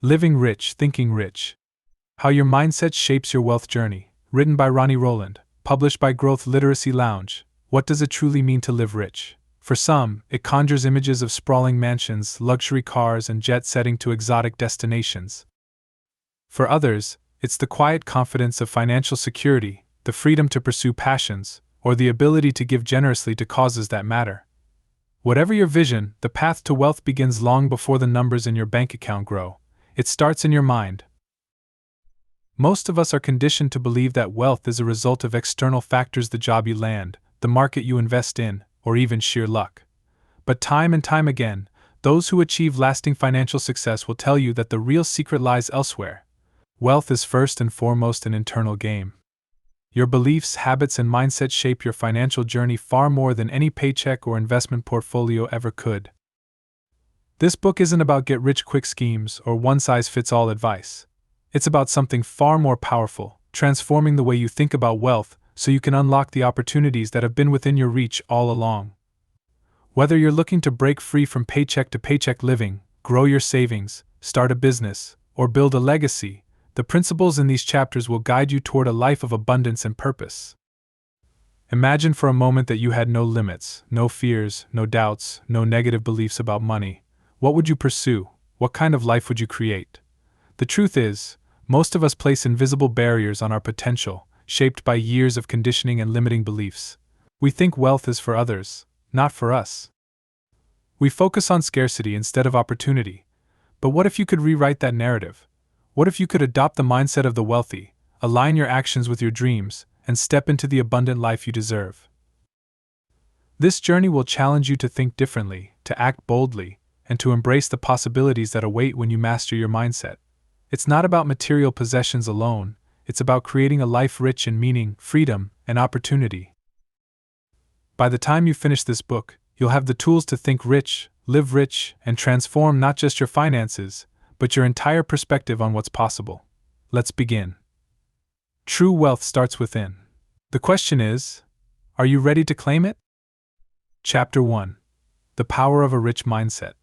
Living Rich, Thinking Rich. How Your Mindset Shapes Your Wealth Journey. Written by Ronnie Rowland. Published by Growth Literacy Lounge. What does it truly mean to live rich? For some, it conjures images of sprawling mansions, luxury cars, and jet-setting to exotic destinations. For others, it's the quiet confidence of financial security, the freedom to pursue passions, or the ability to give generously to causes that matter. Whatever your vision, the path to wealth begins long before the numbers in your bank account grow. It starts in your mind. Most of us are conditioned to believe that wealth is a result of external factors: the job you land, the market you invest in, or even sheer luck. But time and time again, those who achieve lasting financial success will tell you that the real secret lies elsewhere. Wealth is first and foremost an internal game. Your beliefs, habits, and mindset shape your financial journey far more than any paycheck or investment portfolio ever could. This book isn't about get-rich-quick schemes or one-size-fits-all advice. It's about something far more powerful, transforming the way you think about wealth so you can unlock the opportunities that have been within your reach all along. Whether you're looking to break free from paycheck-to-paycheck living, grow your savings, start a business, or build a legacy, the principles in these chapters will guide you toward a life of abundance and purpose. Imagine for a moment that you had no limits, no fears, no doubts, no negative beliefs about money. What would you pursue? What kind of life would you create? The truth is, most of us place invisible barriers on our potential, shaped by years of conditioning and limiting beliefs. We think wealth is for others, not for us. We focus on scarcity instead of opportunity. But what if you could rewrite that narrative? What if you could adopt the mindset of the wealthy, align your actions with your dreams, and step into the abundant life you deserve? This journey will challenge you to think differently, to act boldly, and to embrace the possibilities that await when you master your mindset. It's not about material possessions alone, it's about creating a life rich in meaning, freedom, and opportunity. By the time you finish this book, you'll have the tools to think rich, live rich, and transform not just your finances, but your entire perspective on what's possible. Let's begin. True wealth starts within. The question is, are you ready to claim it? Chapter 1. The Power of a Rich Mindset.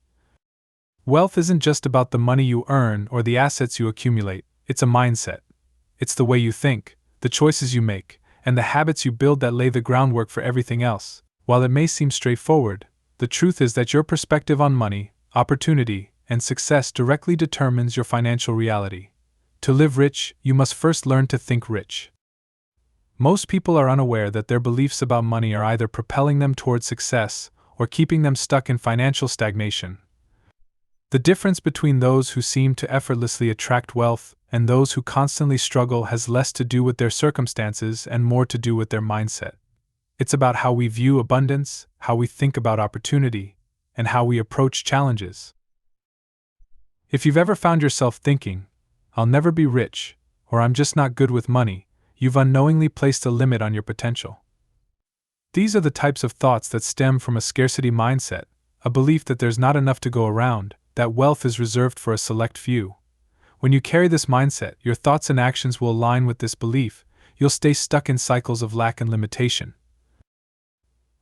Wealth isn't just about the money you earn or the assets you accumulate, it's a mindset. It's the way you think, the choices you make, and the habits you build that lay the groundwork for everything else. While it may seem straightforward, the truth is that your perspective on money, opportunity, and success directly determines your financial reality. To live rich, you must first learn to think rich. Most people are unaware that their beliefs about money are either propelling them toward success or keeping them stuck in financial stagnation. The difference between those who seem to effortlessly attract wealth and those who constantly struggle has less to do with their circumstances and more to do with their mindset. It's about how we view abundance, how we think about opportunity, and how we approach challenges. If you've ever found yourself thinking, "I'll never be rich," or "I'm just not good with money," you've unknowingly placed a limit on your potential. These are the types of thoughts that stem from a scarcity mindset, a belief that there's not enough to go around, that wealth is reserved for a select few. When you carry this mindset, your thoughts and actions will align with this belief. You'll stay stuck in cycles of lack and limitation.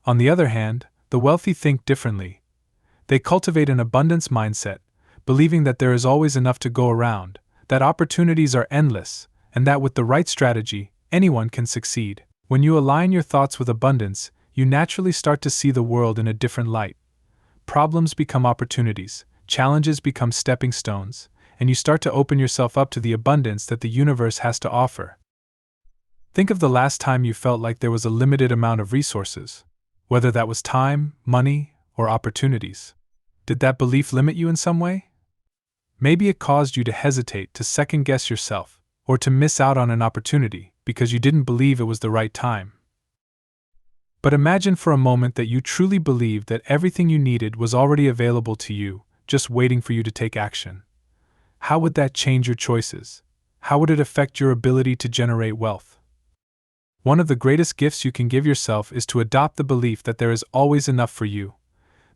On the other hand, the wealthy think differently. They cultivate an abundance mindset, believing that there is always enough to go around, that opportunities are endless, and that with the right strategy, anyone can succeed. When you align your thoughts with abundance, you naturally start to see the world in a different light. Problems become opportunities, challenges become stepping stones, and you start to open yourself up to the abundance that the universe has to offer. Think of the last time you felt like there was a limited amount of resources, whether that was time, money, or opportunities. Did that belief limit you in some way? Maybe it caused you to hesitate, to second-guess yourself, or to miss out on an opportunity because you didn't believe it was the right time. But imagine for a moment that you truly believed that everything you needed was already available to you, just waiting for you to take action. How would that change your choices? How would it affect your ability to generate wealth? One of the greatest gifts you can give yourself is to adopt the belief that there is always enough for you.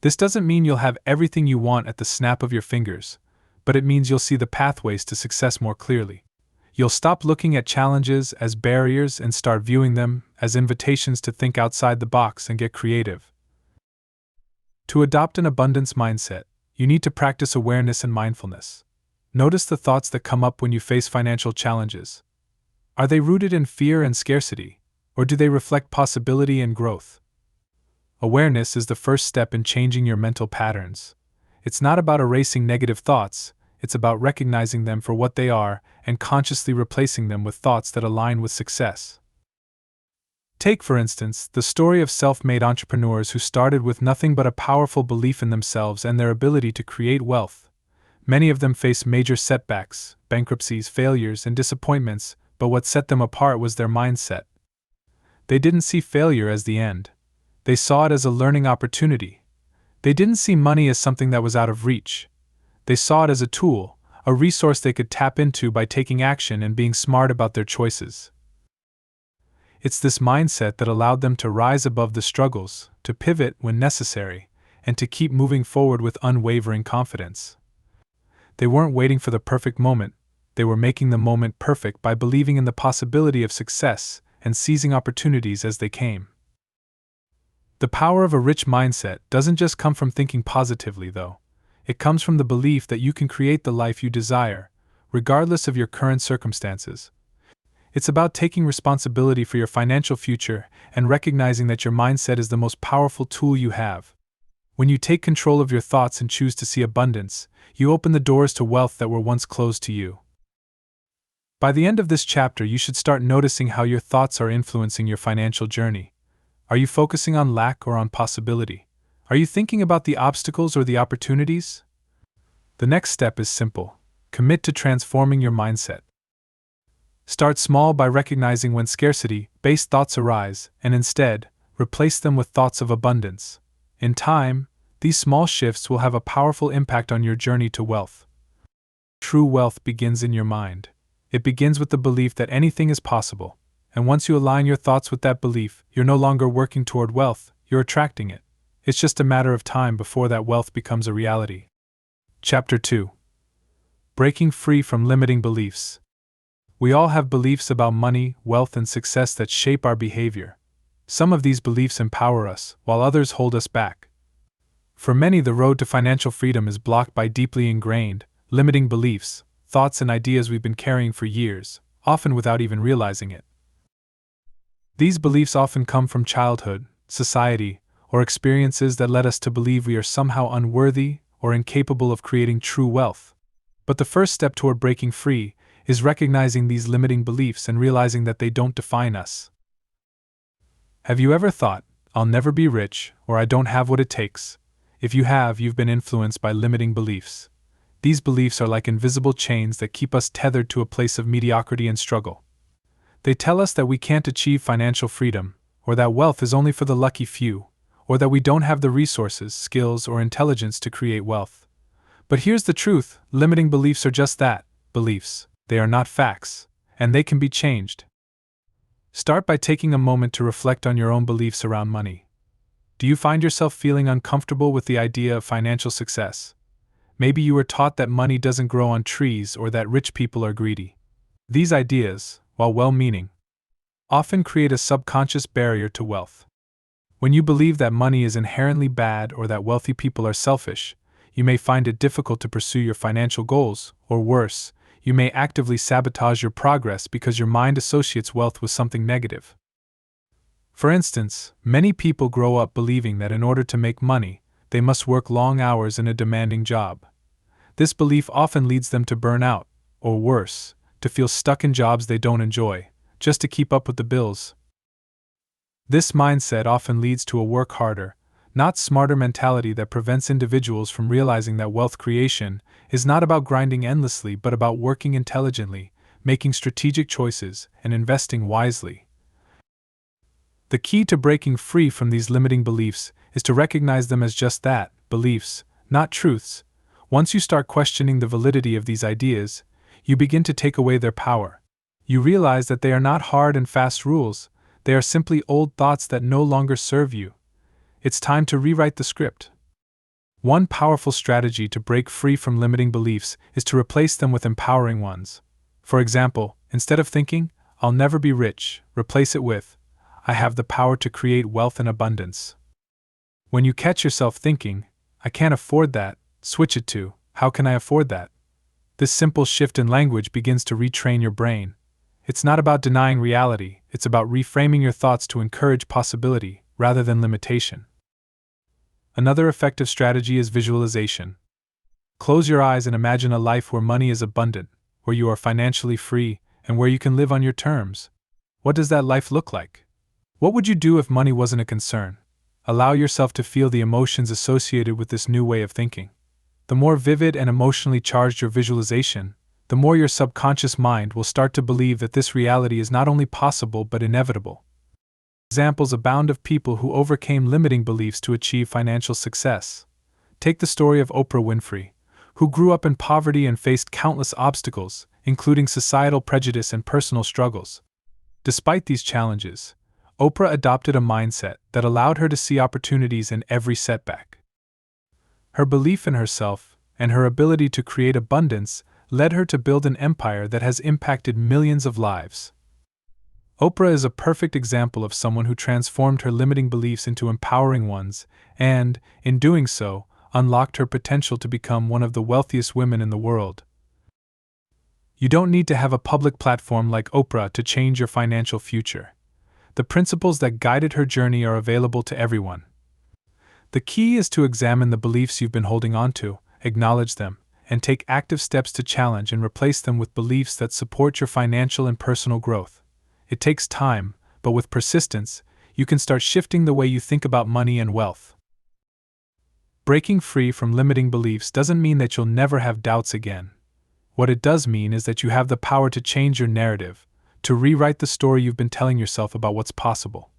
This doesn't mean you'll have everything you want at the snap of your fingers, but it means you'll see the pathways to success more clearly. You'll stop looking at challenges as barriers and start viewing them as invitations to think outside the box and get creative. To adopt an abundance mindset, you need to practice awareness and mindfulness. Notice the thoughts that come up when you face financial challenges. Are they rooted in fear and scarcity, or do they reflect possibility and growth? Awareness is the first step in changing your mental patterns. It's not about erasing negative thoughts, it's about recognizing them for what they are and consciously replacing them with thoughts that align with success. Take, for instance, the story of self-made entrepreneurs who started with nothing but a powerful belief in themselves and their ability to create wealth. Many of them faced major setbacks, bankruptcies, failures, and disappointments, but what set them apart was their mindset. They didn't see failure as the end. They saw it as a learning opportunity. They didn't see money as something that was out of reach. They saw it as a tool, a resource they could tap into by taking action and being smart about their choices. It's this mindset that allowed them to rise above the struggles, to pivot when necessary, and to keep moving forward with unwavering confidence. They weren't waiting for the perfect moment, they were making the moment perfect by believing in the possibility of success and seizing opportunities as they came. The power of a rich mindset doesn't just come from thinking positively, though. It comes from the belief that you can create the life you desire, regardless of your current circumstances. It's about taking responsibility for your financial future and recognizing that your mindset is the most powerful tool you have. When you take control of your thoughts and choose to see abundance, you open the doors to wealth that were once closed to you. By the end of this chapter, you should start noticing how your thoughts are influencing your financial journey. Are you focusing on lack or on possibility? Are you thinking about the obstacles or the opportunities? The next step is simple. Commit to transforming your mindset. Start small by recognizing when scarcity-based thoughts arise, and instead, replace them with thoughts of abundance. In time, these small shifts will have a powerful impact on your journey to wealth. True wealth begins in your mind. It begins with the belief that anything is possible, and once you align your thoughts with that belief, you're no longer working toward wealth, you're attracting it. It's just a matter of time before that wealth becomes a reality. Chapter 2. Breaking free from limiting beliefs. We all have beliefs about money, wealth, and success that shape our behavior. Some of these beliefs empower us, while others hold us back. For many, the road to financial freedom is blocked by deeply ingrained, limiting beliefs, thoughts and ideas we've been carrying for years, often without even realizing it. These beliefs often come from childhood, society, or experiences that led us to believe we are somehow unworthy or incapable of creating true wealth. But the first step toward breaking free is recognizing these limiting beliefs and realizing that they don't define us. Have you ever thought, "I'll never be rich," or "I don't have what it takes"? If you have, you've been influenced by limiting beliefs. These beliefs are like invisible chains that keep us tethered to a place of mediocrity and struggle. They tell us that we can't achieve financial freedom, or that wealth is only for the lucky few, or that we don't have the resources, skills, or intelligence to create wealth. But here's the truth: limiting beliefs are just that, beliefs. They are not facts, and they can be changed. Start by taking a moment to reflect on your own beliefs around money. Do you find yourself feeling uncomfortable with the idea of financial success? Maybe you were taught that money doesn't grow on trees or that rich people are greedy. These ideas, while well-meaning, often create a subconscious barrier to wealth. When you believe that money is inherently bad or that wealthy people are selfish, you may find it difficult to pursue your financial goals, or worse, you may actively sabotage your progress because your mind associates wealth with something negative. For instance, many people grow up believing that in order to make money, they must work long hours in a demanding job. This belief often leads them to burn out, or worse, to feel stuck in jobs they don't enjoy, just to keep up with the bills. This mindset often leads to a work harder, not smarter mentality that prevents individuals from realizing that wealth creation is not about grinding endlessly but about working intelligently, making strategic choices, and investing wisely. The key to breaking free from these limiting beliefs is to recognize them as just that, beliefs, not truths. Once you start questioning the validity of these ideas, you begin to take away their power. You realize that they are not hard and fast rules, they are simply old thoughts that no longer serve you. It's time to rewrite the script. One powerful strategy to break free from limiting beliefs is to replace them with empowering ones. For example, instead of thinking, "I'll never be rich," replace it with, "I have the power to create wealth and abundance." When you catch yourself thinking, "I can't afford that," switch it to, "How can I afford that?" This simple shift in language begins to retrain your brain. It's not about denying reality, it's about reframing your thoughts to encourage possibility rather than limitation. Another effective strategy is visualization. Close your eyes and imagine a life where money is abundant, where you are financially free, and where you can live on your terms. What does that life look like? What would you do if money wasn't a concern? Allow yourself to feel the emotions associated with this new way of thinking. The more vivid and emotionally charged your visualization, the more your subconscious mind will start to believe that this reality is not only possible but inevitable. Examples abound of people who overcame limiting beliefs to achieve financial success. Take the story of Oprah Winfrey, who grew up in poverty and faced countless obstacles, including societal prejudice and personal struggles. Despite these challenges, Oprah adopted a mindset that allowed her to see opportunities in every setback. Her belief in herself and her ability to create abundance led her to build an empire that has impacted millions of lives. Oprah is a perfect example of someone who transformed her limiting beliefs into empowering ones and, in doing so, unlocked her potential to become one of the wealthiest women in the world. You don't need to have a public platform like Oprah to change your financial future. The principles that guided her journey are available to everyone. The key is to examine the beliefs you've been holding on to, acknowledge them, and take active steps to challenge and replace them with beliefs that support your financial and personal growth. It takes time, but with persistence, you can start shifting the way you think about money and wealth. Breaking free from limiting beliefs doesn't mean that you'll never have doubts again. What it does mean is that you have the power to change your narrative, to rewrite the story you've been telling yourself about what's possible.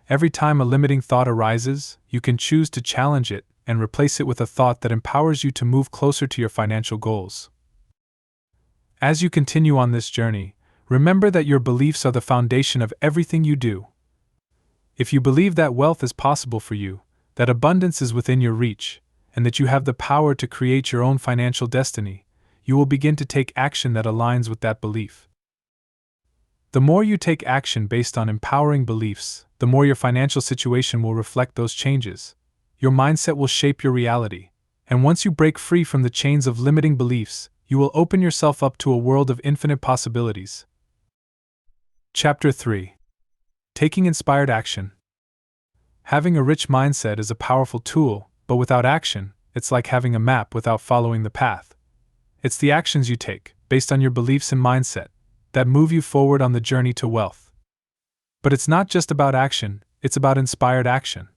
Every time a limiting thought arises, you can choose to challenge it and replace it with a thought that empowers you to move closer to your financial goals. As you continue on this journey, remember that your beliefs are the foundation of everything you do. If you believe that wealth is possible for you, that abundance is within your reach, and that you have the power to create your own financial destiny, you will begin to take action that aligns with that belief. The more you take action based on empowering beliefs, the more your financial situation will reflect those changes. Your mindset will shape your reality, and once you break free from the chains of limiting beliefs, you will open yourself up to a world of infinite possibilities. Chapter 3. Taking inspired action. Having a rich mindset is a powerful tool, but without action, it's like having a map without following the path. It's the actions you take, based on your beliefs and mindset, that move you forward on the journey to wealth. But it's not just about action, it's about inspired action.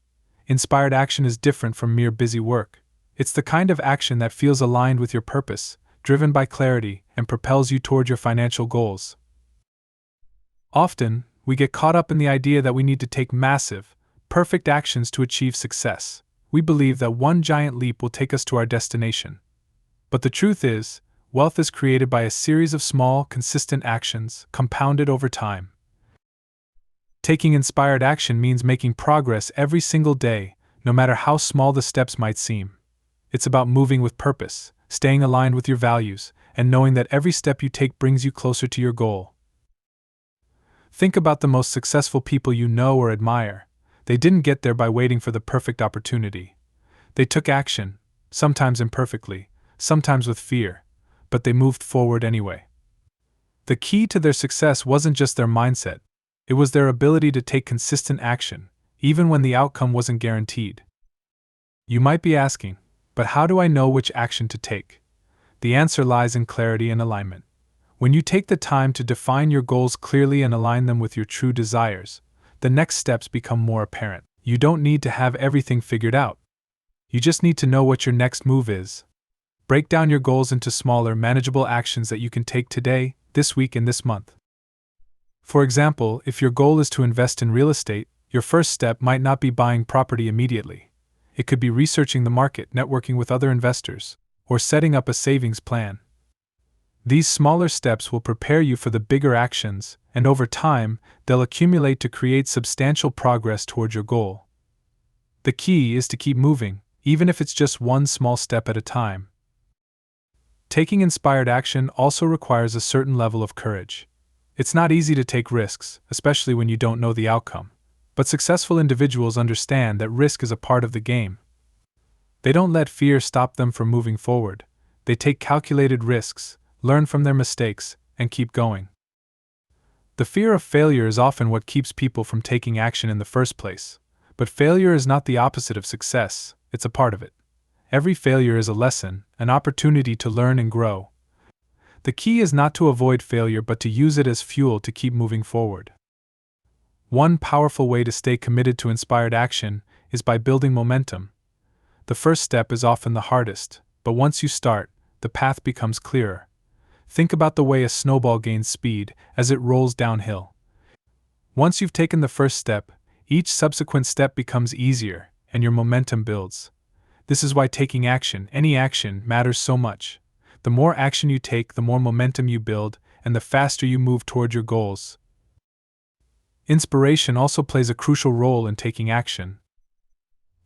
Inspired action is different from mere busy work. It's the kind of action that feels aligned with your purpose, driven by clarity, and propels you toward your financial goals. Often, we get caught up in the idea that we need to take massive, perfect actions to achieve success. We believe that one giant leap will take us to our destination. But the truth is, wealth is created by a series of small, consistent actions, compounded over time. Taking inspired action means making progress every single day, no matter how small the steps might seem. It's about moving with purpose, staying aligned with your values, and knowing that every step you take brings you closer to your goal. Think about the most successful people you know or admire. They didn't get there by waiting for the perfect opportunity. They took action, sometimes imperfectly, sometimes with fear, but they moved forward anyway. The key to their success wasn't just their mindset, it was their ability to take consistent action, even when the outcome wasn't guaranteed. You might be asking, but how do I know which action to take? The answer lies in clarity and alignment. When you take the time to define your goals clearly and align them with your true desires, the next steps become more apparent. You don't need to have everything figured out. You just need to know what your next move is. Break down your goals into smaller, manageable actions that you can take today, this week, and this month. For example, if your goal is to invest in real estate, your first step might not be buying property immediately. It could be researching the market, networking with other investors, or setting up a savings plan. These smaller steps will prepare you for the bigger actions, and over time, they'll accumulate to create substantial progress toward your goal. The key is to keep moving, even if it's just one small step at a time. Taking inspired action also requires a certain level of courage. It's not easy to take risks, especially when you don't know the outcome. But successful individuals understand that risk is a part of the game. They don't let fear stop them from moving forward. They take calculated risks, learn from their mistakes, and keep going. The fear of failure is often what keeps people from taking action in the first place. But failure is not the opposite of success, it's a part of it. Every failure is a lesson, an opportunity to learn and grow. The key is not to avoid failure but to use it as fuel to keep moving forward. One powerful way to stay committed to inspired action is by building momentum. The first step is often the hardest, but once you start, the path becomes clearer. Think about the way a snowball gains speed as it rolls downhill. Once you've taken the first step, each subsequent step becomes easier, and your momentum builds. This is why taking action, any action, matters so much. The more action you take, the more momentum you build, and the faster you move toward your goals. Inspiration also plays a crucial role in taking action.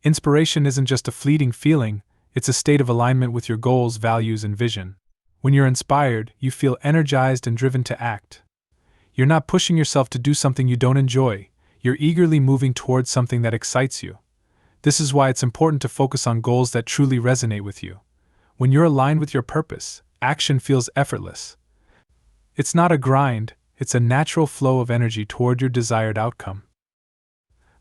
Inspiration isn't just a fleeting feeling, it's a state of alignment with your goals, values, and vision. When you're inspired, you feel energized and driven to act. You're not pushing yourself to do something you don't enjoy, you're eagerly moving towards something that excites you. This is why it's important to focus on goals that truly resonate with you. When you're aligned with your purpose, action feels effortless. It's not a grind, it's a natural flow of energy toward your desired outcome.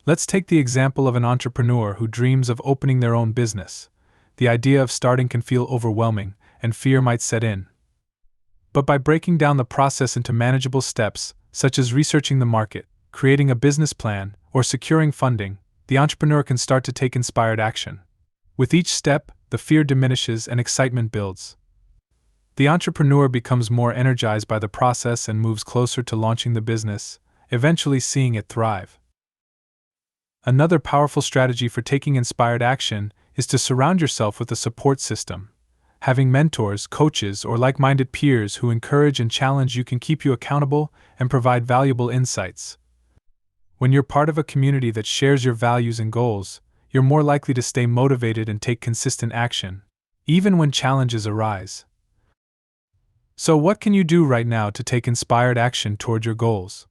Let's take the example of an entrepreneur who dreams of opening their own business. The idea of starting can feel overwhelming, and fear might set in. But by breaking down the process into manageable steps, such as researching the market, creating a business plan, or securing funding, the entrepreneur can start to take inspired action. With each step, the fear diminishes and excitement builds. The entrepreneur becomes more energized by the process and moves closer to launching the business, eventually seeing it thrive. Another powerful strategy for taking inspired action is to surround yourself with a support system. Having mentors, coaches, or like-minded peers who encourage and challenge you can keep you accountable and provide valuable insights. When you're part of a community that shares your values and goals, you're more likely to stay motivated and take consistent action, even when challenges arise. So what can you do right now to take inspired action toward your goals?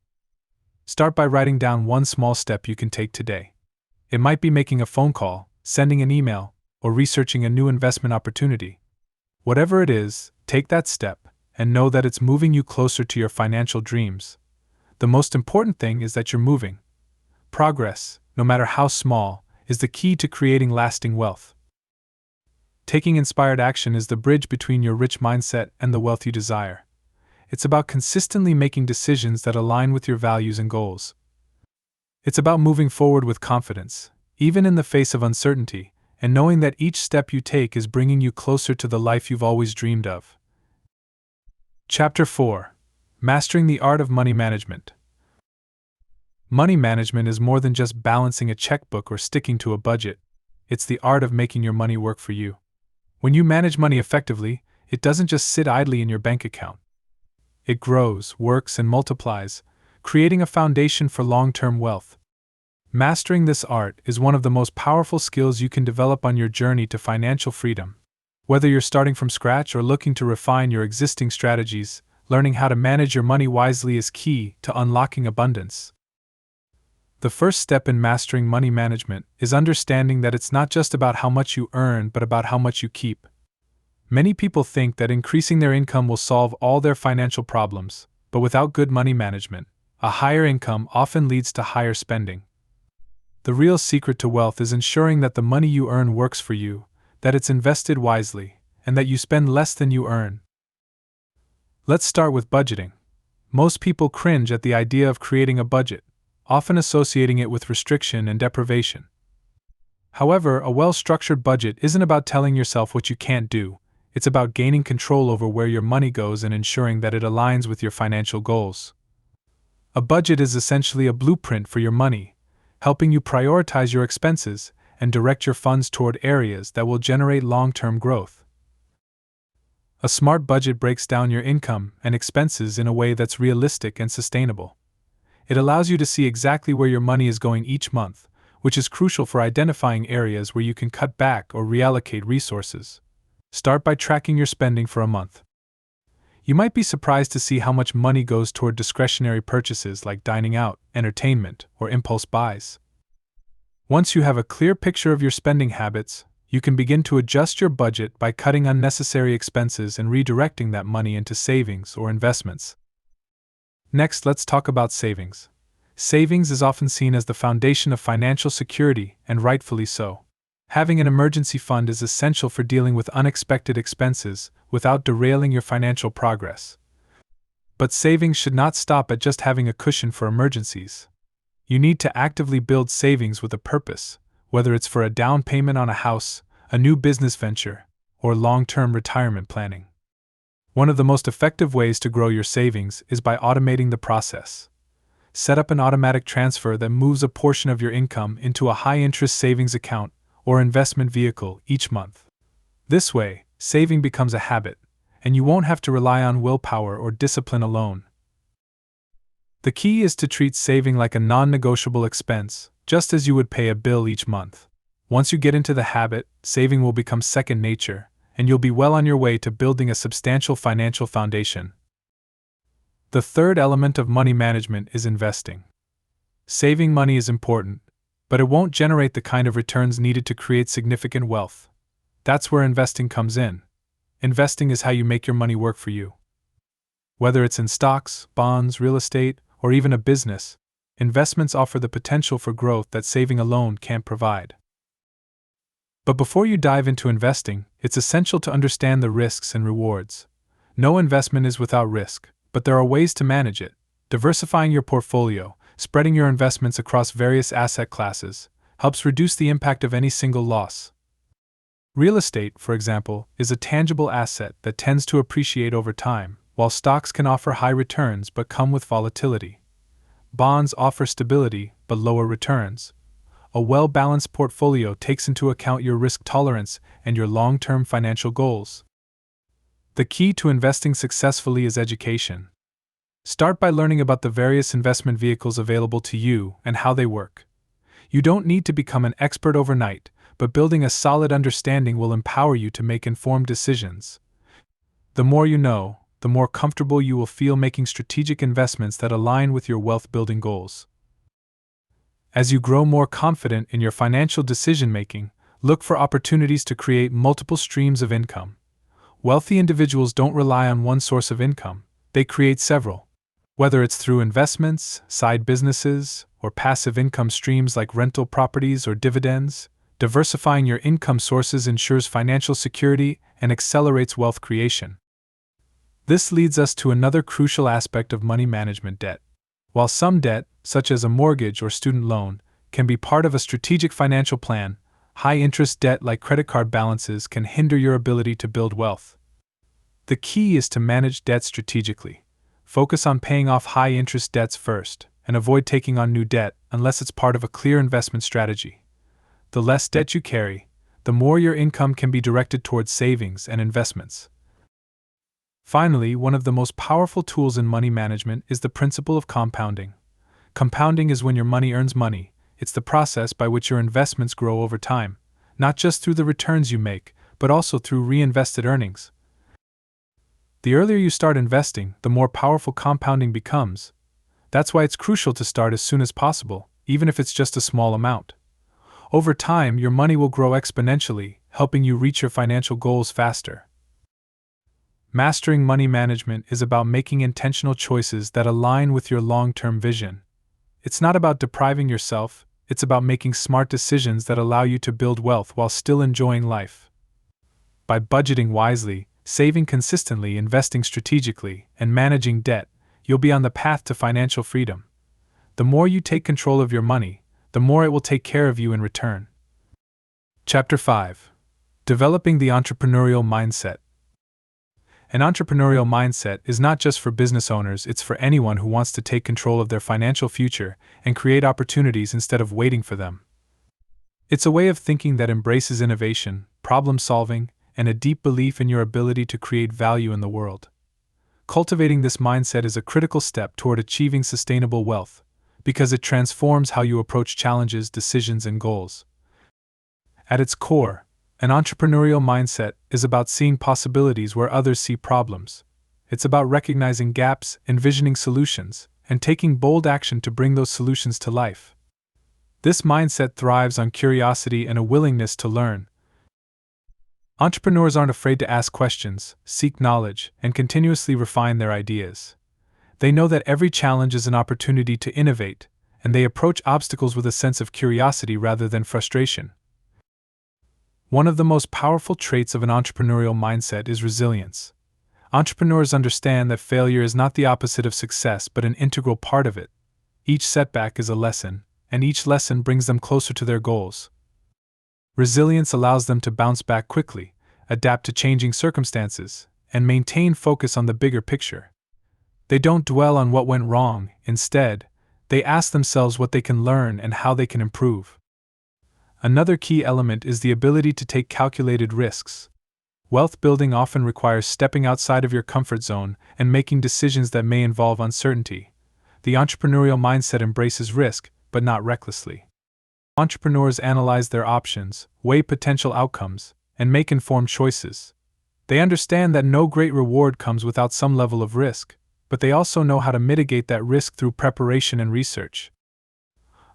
Start by writing down one small step you can take today. It might be making a phone call, sending an email, or researching a new investment opportunity. Whatever it is, take that step, and know that it's moving you closer to your financial dreams. The most important thing is that you're moving. Progress, no matter how small, is the key to creating lasting wealth. Taking inspired action is the bridge between your rich mindset and the wealth you desire. It's about consistently making decisions that align with your values and goals. It's about moving forward with confidence, even in the face of uncertainty, and knowing that each step you take is bringing you closer to the life you've always dreamed of. Chapter 4: Mastering the Art of Money Management. Money management is more than just balancing a checkbook or sticking to a budget. It's the art of making your money work for you. When you manage money effectively, it doesn't just sit idly in your bank account. It grows, works, and multiplies, creating a foundation for long-term wealth. Mastering this art is one of the most powerful skills you can develop on your journey to financial freedom. Whether you're starting from scratch or looking to refine your existing strategies, learning how to manage your money wisely is key to unlocking abundance. The first step in mastering money management is understanding that it's not just about how much you earn but about how much you keep. Many people think that increasing their income will solve all their financial problems, but without good money management, a higher income often leads to higher spending. The real secret to wealth is ensuring that the money you earn works for you, that it's invested wisely, and that you spend less than you earn. Let's start with budgeting. Most people cringe at the idea of creating a budget, often associating it with restriction and deprivation. However, a well-structured budget isn't about telling yourself what you can't do, it's about gaining control over where your money goes and ensuring that it aligns with your financial goals. A budget is essentially a blueprint for your money, helping you prioritize your expenses and direct your funds toward areas that will generate long-term growth. A smart budget breaks down your income and expenses in a way that's realistic and sustainable. It allows you to see exactly where your money is going each month, which is crucial for identifying areas where you can cut back or reallocate resources. Start by tracking your spending for a month. You might be surprised to see how much money goes toward discretionary purchases like dining out, entertainment, or impulse buys. Once you have a clear picture of your spending habits, You can begin to adjust your budget by cutting unnecessary expenses and redirecting that money into savings or investments. Next, let's talk about savings. Savings is often seen as the foundation of financial security, and rightfully so. Having an emergency fund is essential for dealing with unexpected expenses without derailing your financial progress. But savings should not stop at just having a cushion for emergencies. You need to actively build savings with a purpose, whether it's for a down payment on a house, a new business venture, or long-term retirement planning. One of the most effective ways to grow your savings is by automating the process. Set up an automatic transfer that moves a portion of your income into a high-interest savings account or investment vehicle each month. This way, saving becomes a habit, and you won't have to rely on willpower or discipline alone. The key is to treat saving like a non-negotiable expense, just as you would pay a bill each month. Once you get into the habit, saving will become second nature, and you'll be well on your way to building a substantial financial foundation. The third element of money management is investing. Saving money is important, but it won't generate the kind of returns needed to create significant wealth. That's where investing comes in. Investing is how you make your money work for you. Whether it's in stocks, bonds, real estate, or even a business, investments offer the potential for growth that saving alone can't provide. But before you dive into investing, it's essential to understand the risks and rewards. No investment is without risk, but there are ways to manage it. Diversifying your portfolio, spreading your investments across various asset classes, helps reduce the impact of any single loss. Real estate, for example, is a tangible asset that tends to appreciate over time, while stocks can offer high returns but come with volatility. Bonds offer stability but lower returns. A well-balanced portfolio takes into account your risk tolerance and your long-term financial goals. The key to investing successfully is education. Start by learning about the various investment vehicles available to you and how they work. You don't need to become an expert overnight, but building a solid understanding will empower you to make informed decisions. The more you know, the more comfortable you will feel making strategic investments that align with your wealth-building goals. As you grow more confident in your financial decision-making, look for opportunities to create multiple streams of income. Wealthy individuals don't rely on one source of income, they create several. Whether it's through investments, side businesses, or passive income streams like rental properties or dividends, diversifying your income sources ensures financial security and accelerates wealth creation. This leads us to another crucial aspect of money management: debt. While some debt, such as a mortgage or student loan, can be part of a strategic financial plan, high-interest debt like credit card balances can hinder your ability to build wealth. The key is to manage debt strategically. Focus on paying off high-interest debts first, and avoid taking on new debt unless it's part of a clear investment strategy. The less debt you carry, the more your income can be directed towards savings and investments. Finally, one of the most powerful tools in money management is the principle of compounding. Compounding is when your money earns money. It's the process by which your investments grow over time, not just through the returns you make, but also through reinvested earnings. The earlier you start investing, the more powerful compounding becomes. That's why it's crucial to start as soon as possible, even if it's just a small amount. Over time, your money will grow exponentially, helping you reach your financial goals faster. Mastering money management is about making intentional choices that align with your long-term vision. It's not about depriving yourself, it's about making smart decisions that allow you to build wealth while still enjoying life. By budgeting wisely, saving consistently, investing strategically, and managing debt, you'll be on the path to financial freedom. The more you take control of your money, the more it will take care of you in return. Chapter 5. Developing the entrepreneurial mindset. An entrepreneurial mindset is not just for business owners, it's for anyone who wants to take control of their financial future and create opportunities instead of waiting for them. It's a way of thinking that embraces innovation, problem solving, and a deep belief in your ability to create value in the world. Cultivating this mindset is a critical step toward achieving sustainable wealth, because it transforms how you approach challenges, decisions, and goals. At its core, an entrepreneurial mindset is about seeing possibilities where others see problems. It's about recognizing gaps, envisioning solutions, and taking bold action to bring those solutions to life. This mindset thrives on curiosity and a willingness to learn. Entrepreneurs aren't afraid to ask questions, seek knowledge, and continuously refine their ideas. They know that every challenge is an opportunity to innovate, and they approach obstacles with a sense of curiosity rather than frustration. One of the most powerful traits of an entrepreneurial mindset is resilience. Entrepreneurs understand that failure is not the opposite of success but an integral part of it. Each setback is a lesson, and each lesson brings them closer to their goals. Resilience allows them to bounce back quickly, adapt to changing circumstances, and maintain focus on the bigger picture. They don't dwell on what went wrong, instead, they ask themselves what they can learn and how they can improve. Another key element is the ability to take calculated risks. Wealth building often requires stepping outside of your comfort zone and making decisions that may involve uncertainty. The entrepreneurial mindset embraces risk, but not recklessly. Entrepreneurs analyze their options, weigh potential outcomes, and make informed choices. They understand that no great reward comes without some level of risk, but they also know how to mitigate that risk through preparation and research.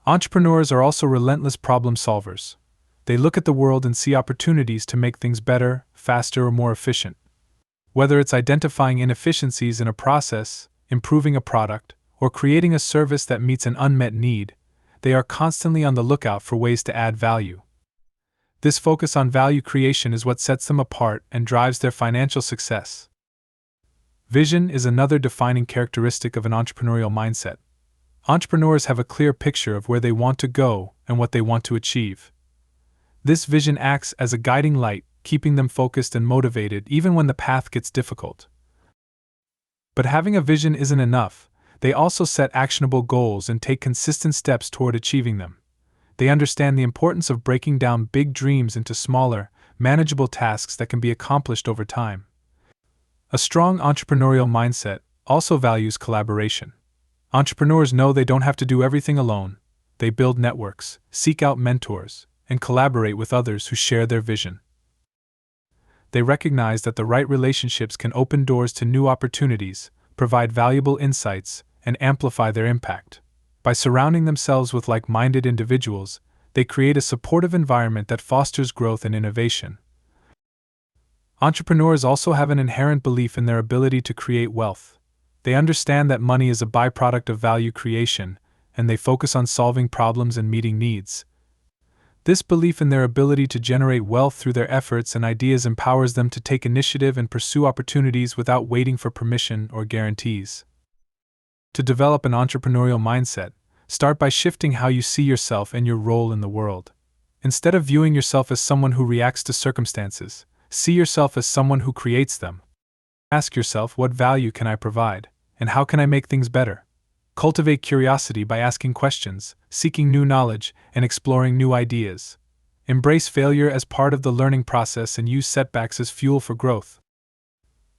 Entrepreneurs are also relentless problem solvers. They look at the world and see opportunities to make things better, faster, or more efficient. Whether it's identifying inefficiencies in a process, improving a product, or creating a service that meets an unmet need, they are constantly on the lookout for ways to add value. This focus on value creation is what sets them apart and drives their financial success. Vision is another defining characteristic of an entrepreneurial mindset. Entrepreneurs have a clear picture of where they want to go and what they want to achieve. This vision acts as a guiding light, keeping them focused and motivated even when the path gets difficult. But having a vision isn't enough. They also set actionable goals and take consistent steps toward achieving them. They understand the importance of breaking down big dreams into smaller, manageable tasks that can be accomplished over time. A strong entrepreneurial mindset also values collaboration. Entrepreneurs know they don't have to do everything alone. They build networks, seek out mentors, and collaborate with others who share their vision. They recognize that the right relationships can open doors to new opportunities, provide valuable insights, and amplify their impact. By surrounding themselves with like-minded individuals, they create a supportive environment that fosters growth and innovation. Entrepreneurs also have an inherent belief in their ability to create wealth. They understand that money is a byproduct of value creation, and they focus on solving problems and meeting needs. This belief in their ability to generate wealth through their efforts and ideas empowers them to take initiative and pursue opportunities without waiting for permission or guarantees. To develop an entrepreneurial mindset, start by shifting how you see yourself and your role in the world. Instead of viewing yourself as someone who reacts to circumstances, see yourself as someone who creates them. Ask yourself, what value can I provide, and how can I make things better? Cultivate curiosity by asking questions, seeking new knowledge, and exploring new ideas. Embrace failure as part of the learning process and use setbacks as fuel for growth.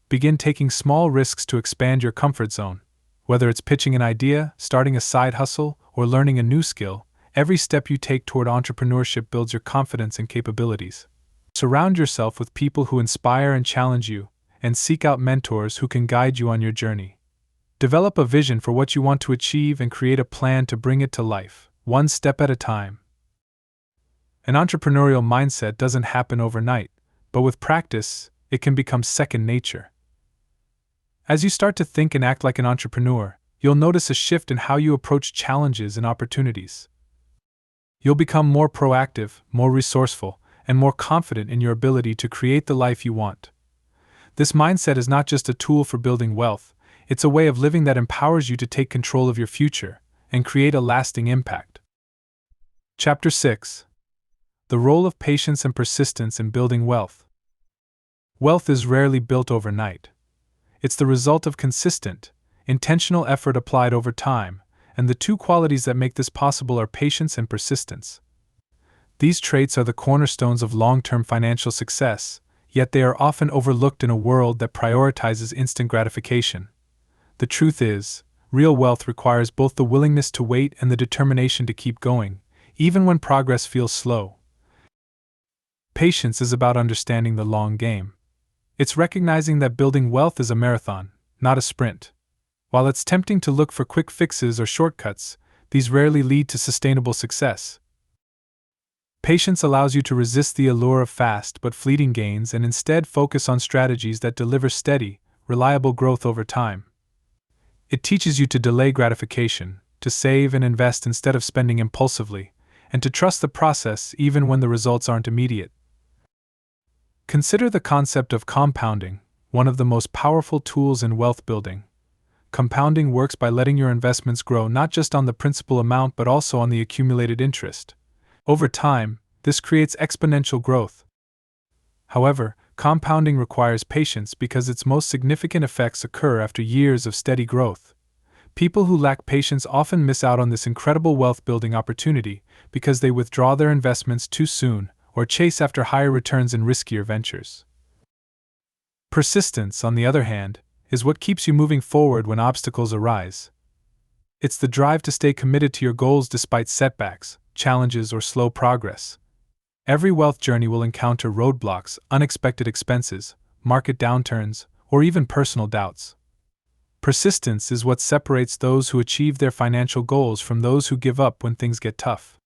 Begin taking small risks to expand your comfort zone. Whether it's pitching an idea, starting a side hustle, or learning a new skill, every step you take toward entrepreneurship builds your confidence and capabilities. Surround yourself with people who inspire and challenge you, and seek out mentors who can guide you on your journey. Develop a vision for what you want to achieve and create a plan to bring it to life, one step at a time. An entrepreneurial mindset doesn't happen overnight, but with practice, it can become second nature. As you start to think and act like an entrepreneur, you'll notice a shift in how you approach challenges and opportunities. You'll become more proactive, more resourceful, and more confident in your ability to create the life you want. This mindset is not just a tool for building wealth, it's a way of living that empowers you to take control of your future and create a lasting impact. Chapter 6. The Role of Patience and Persistence in Building Wealth. Wealth is rarely built overnight. It's the result of consistent, intentional effort applied over time, and the two qualities that make this possible are patience and persistence. These traits are the cornerstones of long-term financial success, yet they are often overlooked in a world that prioritizes instant gratification. The truth is, real wealth requires both the willingness to wait and the determination to keep going, even when progress feels slow. Patience is about understanding the long game. It's recognizing that building wealth is a marathon, not a sprint. While it's tempting to look for quick fixes or shortcuts, these rarely lead to sustainable success. Patience allows you to resist the allure of fast but fleeting gains and instead focus on strategies that deliver steady, reliable growth over time. It teaches you to delay gratification, to save and invest instead of spending impulsively, and to trust the process even when the results aren't immediate. Consider the concept of compounding, one of the most powerful tools in wealth building. Compounding works by letting your investments grow not just on the principal amount but also on the accumulated interest. Over time, this creates exponential growth. However, compounding requires patience because its most significant effects occur after years of steady growth. People who lack patience often miss out on this incredible wealth-building opportunity because they withdraw their investments too soon or chase after higher returns in riskier ventures. Persistence, on the other hand, is what keeps you moving forward when obstacles arise. It's the drive to stay committed to your goals despite setbacks, challenges, or slow progress. Every wealth journey will encounter roadblocks, unexpected expenses, market downturns, or even personal doubts. Persistence is what separates those who achieve their financial goals from those who give up when things get tough.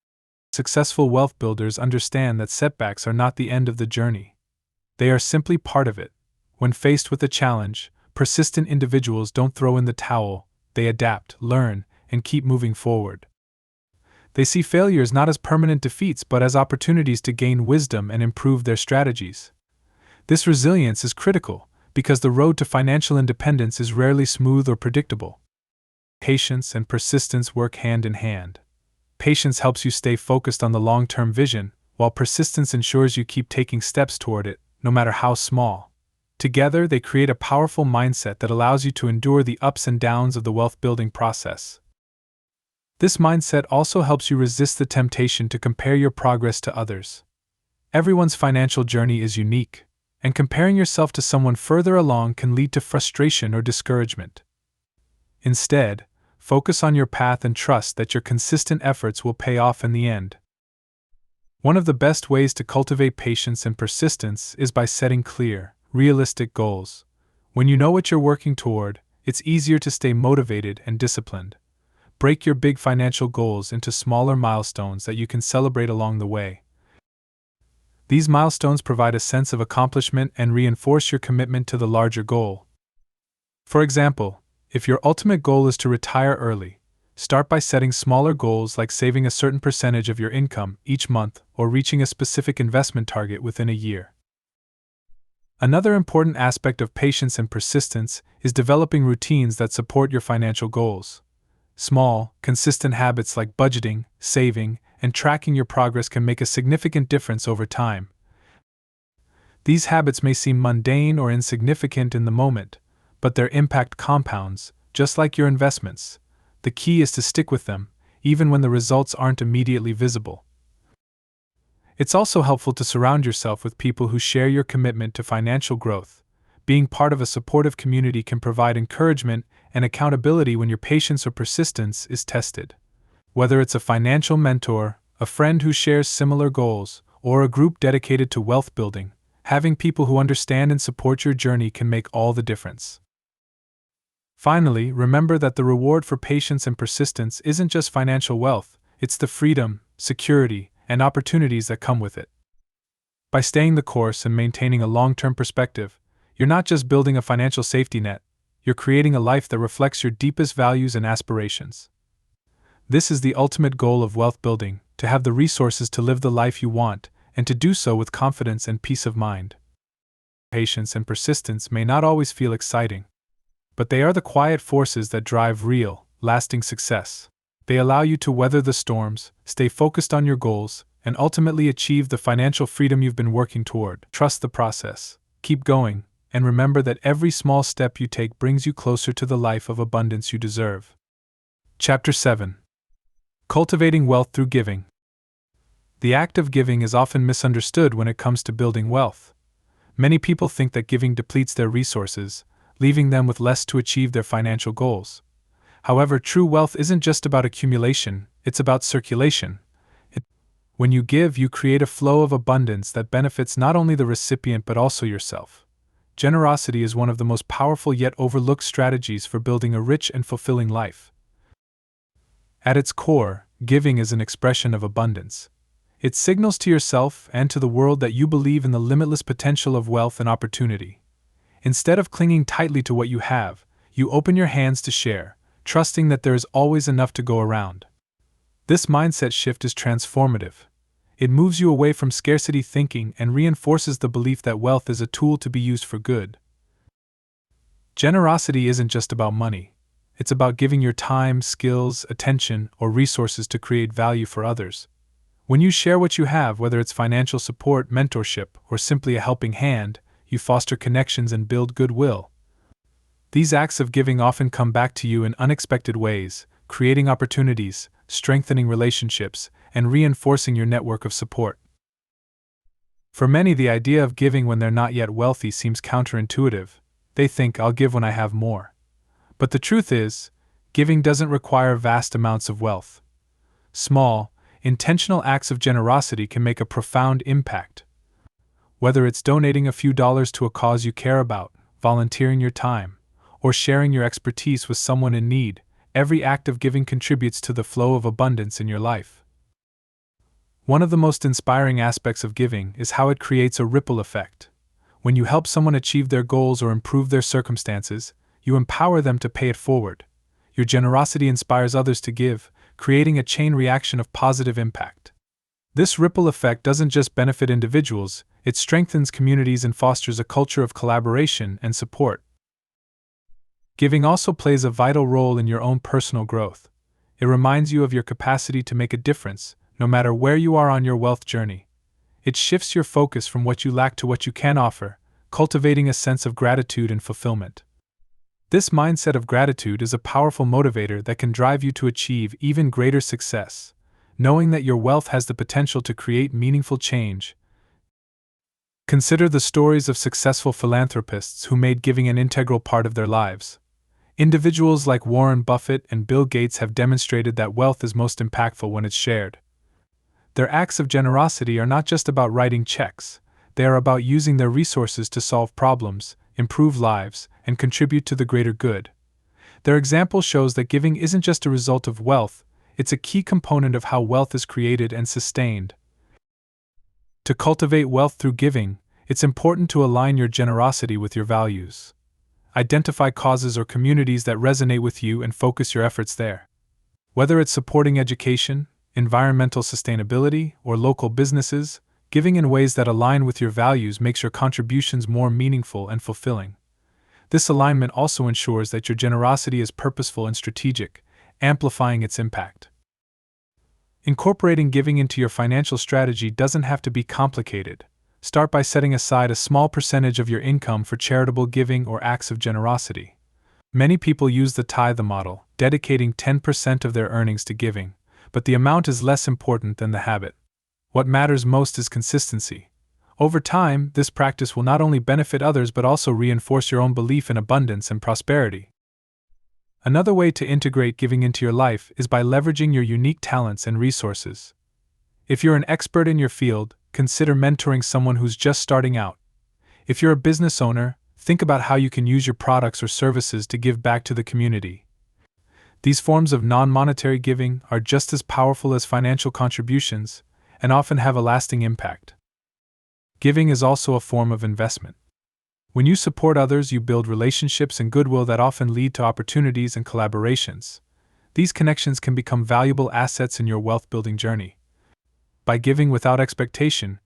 Successful wealth builders understand that setbacks are not the end of the journey. They are simply part of it. When faced with a challenge, persistent individuals don't throw in the towel, they adapt, learn, and keep moving forward. They see failures not as permanent defeats but as opportunities to gain wisdom and improve their strategies. This resilience is critical because the road to financial independence is rarely smooth or predictable. Patience and persistence work hand in hand. Patience helps you stay focused on the long-term vision, while persistence ensures you keep taking steps toward it, no matter how small. Together, they create a powerful mindset that allows you to endure the ups and downs of the wealth-building process. This mindset also helps you resist the temptation to compare your progress to others. Everyone's financial journey is unique, and comparing yourself to someone further along can lead to frustration or discouragement. Instead, focus on your path and trust that your consistent efforts will pay off in the end. One of the best ways to cultivate patience and persistence is by setting clear, realistic goals. When you know what you're working toward, it's easier to stay motivated and disciplined. Break your big financial goals into smaller milestones that you can celebrate along the way. These milestones provide a sense of accomplishment and reinforce your commitment to the larger goal. For example, if your ultimate goal is to retire early, start by setting smaller goals like saving a certain percentage of your income each month or reaching a specific investment target within a year. Another important aspect of patience and persistence is developing routines that support your financial goals. Small, consistent habits like budgeting, saving, and tracking your progress can make a significant difference over time. These habits may seem mundane or insignificant in the moment, but their impact compounds, just like your investments. The key is to stick with them, even when the results aren't immediately visible. It's also helpful to surround yourself with people who share your commitment to financial growth. Being part of a supportive community can provide encouragement and accountability when your patience or persistence is tested. Whether it's a financial mentor, a friend who shares similar goals, or a group dedicated to wealth building, having people who understand and support your journey can make all the difference. Finally, remember that the reward for patience and persistence isn't just financial wealth, it's the freedom, security, and opportunities that come with it. By staying the course and maintaining a long-term perspective, you're not just building a financial safety net, you're creating a life that reflects your deepest values and aspirations. This is the ultimate goal of wealth building, to have the resources to live the life you want, and to do so with confidence and peace of mind. Patience and persistence may not always feel exciting, but they are the quiet forces that drive real, lasting success. They allow you to weather the storms, stay focused on your goals, and ultimately achieve the financial freedom you've been working toward. Trust the process, keep going, and remember that every small step you take brings you closer to the life of abundance you deserve. Chapter 7. Cultivating Wealth Through Giving. The act of giving is often misunderstood when it comes to building wealth. Many people think that giving depletes their resources, leaving them with less to achieve their financial goals. However, true wealth isn't just about accumulation, it's about circulation. When you give, you create a flow of abundance that benefits not only the recipient but also yourself. Generosity is one of the most powerful yet overlooked strategies for building a rich and fulfilling life. At its core, giving is an expression of abundance. It signals to yourself and to the world that you believe in the limitless potential of wealth and opportunity. Instead of clinging tightly to what you have, you open your hands to share, trusting that there is always enough to go around. This mindset shift is transformative. It moves you away from scarcity thinking and reinforces the belief that wealth is a tool to be used for good. Generosity isn't just about money. It's about giving your time, skills, attention, or resources to create value for others. When you share what you have, whether it's financial support, mentorship, or simply a helping hand, you foster connections and build goodwill. These acts of giving often come back to you in unexpected ways, creating opportunities, strengthening relationships, and reinforcing your network of support. For many, the idea of giving when they're not yet wealthy seems counterintuitive. They think, I'll give when I have more. But the truth is, giving doesn't require vast amounts of wealth. Small, intentional acts of generosity can make a profound impact. Whether it's donating a few dollars to a cause you care about, volunteering your time, or sharing your expertise with someone in need, every act of giving contributes to the flow of abundance in your life. One of the most inspiring aspects of giving is how it creates a ripple effect. When you help someone achieve their goals or improve their circumstances, you empower them to pay it forward. Your generosity inspires others to give, creating a chain reaction of positive impact. This ripple effect doesn't just benefit individuals, it strengthens communities and fosters a culture of collaboration and support. Giving also plays a vital role in your own personal growth. It reminds you of your capacity to make a difference, no matter where you are on your wealth journey. It shifts your focus from what you lack to what you can offer, cultivating a sense of gratitude and fulfillment. This mindset of gratitude is a powerful motivator that can drive you to achieve even greater success, knowing that your wealth has the potential to create meaningful change. Consider the stories of successful philanthropists who made giving an integral part of their lives. Individuals like Warren Buffett and Bill Gates have demonstrated that wealth is most impactful when it's shared. Their acts of generosity are not just about writing checks, they are about using their resources to solve problems, improve lives, and contribute to the greater good. Their example shows that giving isn't just a result of wealth, it's a key component of how wealth is created and sustained. To cultivate wealth through giving, it's important to align your generosity with your values. Identify causes or communities that resonate with you and focus your efforts there. Whether it's supporting education, environmental sustainability, or local businesses, giving in ways that align with your values makes your contributions more meaningful and fulfilling. This alignment also ensures that your generosity is purposeful and strategic, amplifying its impact. Incorporating giving into your financial strategy doesn't have to be complicated. Start by setting aside a small percentage of your income for charitable giving or acts of generosity. Many people use the tithe model, dedicating 10% of their earnings to giving, but the amount is less important than the habit. What matters most is consistency. Over time, this practice will not only benefit others but also reinforce your own belief in abundance and prosperity. Another way to integrate giving into your life is by leveraging your unique talents and resources. If you're an expert in your field, consider mentoring someone who's just starting out. If you're a business owner, think about how you can use your products or services to give back to the community. These forms of non-monetary giving are just as powerful as financial contributions and often have a lasting impact. Giving is also a form of investment. When you support others, you build relationships and goodwill that often lead to opportunities and collaborations. These connections can become valuable assets in your wealth-building journey. By giving without expectation,